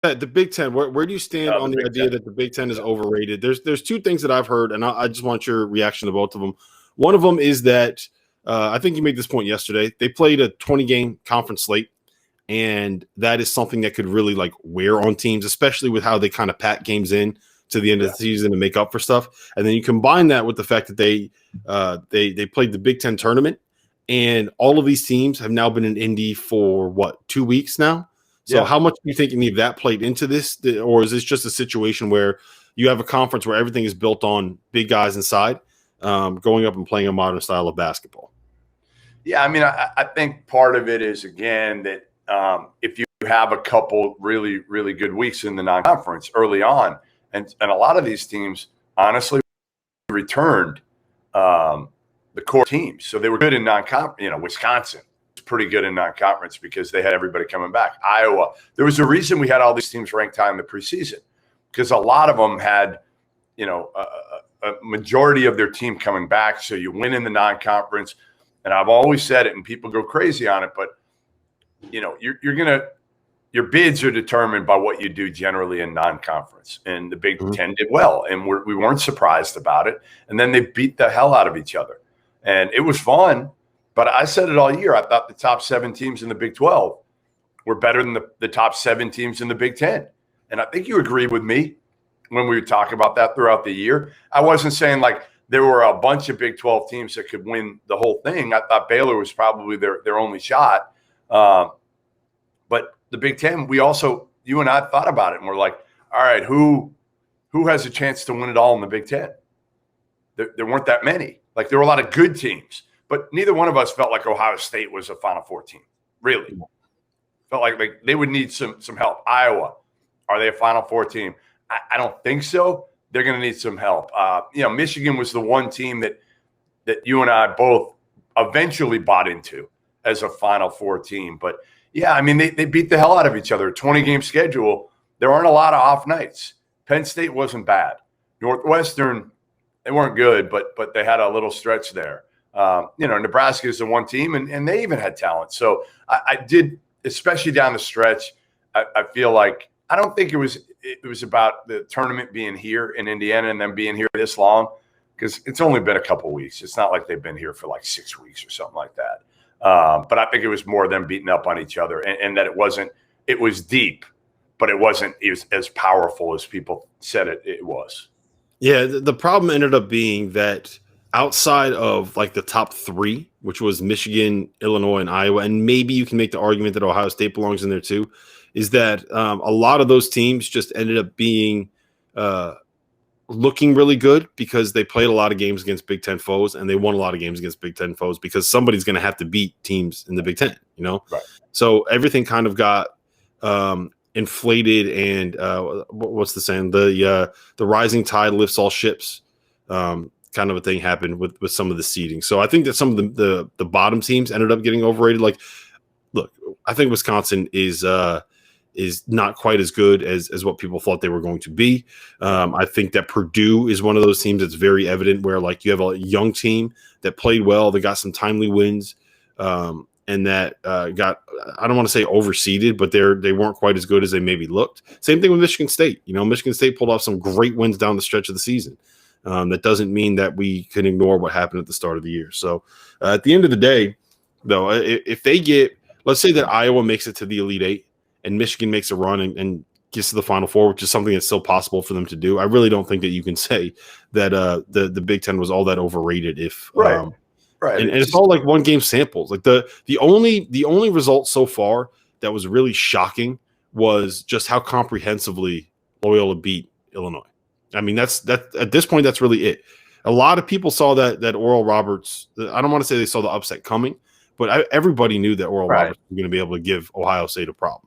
the Big Ten. Where do you stand on The the Big idea Ten. that the Big Ten is overrated? There's two things that I've heard, and I just want your reaction to both of them. One of them is that I think you made this point yesterday. They played a 20-game conference slate, and that is something that could really like wear on teams, especially with how they kind of pack games in to the end of the season to make up for stuff. And then you combine that with the fact that they played the Big Ten tournament, and all of these teams have now been in Indy for what, 2 weeks now. So how much do you think any of that played into this, or is this just a situation where you have a conference where everything is built on big guys inside, going up and playing a modern style of basketball? Yeah, I mean, I think part of it is, again, that if you have a couple really, really good weeks in the non-conference early on, and a lot of these teams honestly returned the core teams. So they were good in non-conference. Wisconsin was pretty good in non-conference because they had everybody coming back. Iowa, there was a reason we had all these teams ranked high in the preseason, because a lot of them had, a majority of their team coming back. So you win in the non-conference. And I've always said it, and people go crazy on it, but your bids are determined by what you do generally in non-conference. And the Big Ten did well, and we weren't surprised about it. And then they beat the hell out of each other, and it was fun. But I said it all year. I thought the top 7 teams in the Big 12 were better than the top 7 teams in the Big 10. And I think you agreed with me when we were talking about that throughout the year. I wasn't saying like there were a bunch of Big 12 teams that could win the whole thing. I thought Baylor was probably their only shot. But the Big Ten, you and I thought about it, and we're like, all right, who has a chance to win it all in the Big Ten? There weren't that many. Like, there were a lot of good teams, but neither one of us felt like Ohio State was a Final Four team, really. Felt like they would need some help. Iowa, are they a Final Four team? I don't think so. They're going to need some help. Michigan was the one team that you and I both eventually bought into as a Final Four team. But, yeah, I mean, they beat the hell out of each other. A 20-game schedule. There aren't a lot of off nights. Penn State wasn't bad. Northwestern, they weren't good, but they had a little stretch there. Nebraska is the one team, and they even had talent. So I did, especially down the stretch, I feel like I don't think it was about the tournament being here in Indiana and them being here this long, because it's only been a couple weeks. It's not like they've been here for like 6 weeks or something like that. But I think it was more them beating up on each other, and that it was deep, but it wasn't as powerful as people said it was. Yeah, the problem ended up being that outside of like the top 3, which was Michigan, Illinois, and Iowa, and maybe you can make the argument that Ohio State belongs in there too, is that a lot of those teams just ended up being looking really good because they played a lot of games against Big Ten foes, and they won a lot of games against Big Ten foes because somebody's going to have to beat teams in the Big Ten, Right. So everything kind of got inflated, and what's the saying? The rising tide lifts all ships. Kind of a thing happened with some of the seeding. So I think that some of the bottom teams ended up getting overrated. Like, look, I think Wisconsin is not quite as good as what people thought they were going to be. I think that Purdue is one of those teams that's very evident where like you have a young team that played well, they got some timely wins, and that got, I don't want to say overseeded, but they weren't quite as good as they maybe looked. Same thing with Michigan State. Michigan State pulled off some great wins down the stretch of the season. That doesn't mean that we can ignore what happened at the start of the year. So at the end of the day, though, if they get, let's say that Iowa makes it to the Elite Eight and Michigan makes a run and gets to the Final Four, which is something that's still possible for them to do, I really don't think that you can say that the Big Ten was all that overrated. Right. And it's all like one game samples. Like the only result so far that was really shocking was just how comprehensively Loyola beat Illinois. I mean, that at this point, that's really it. A lot of people saw that Oral Roberts. I don't want to say they saw the upset coming, but everybody knew that Oral Roberts was going to be able to give Ohio State a problem.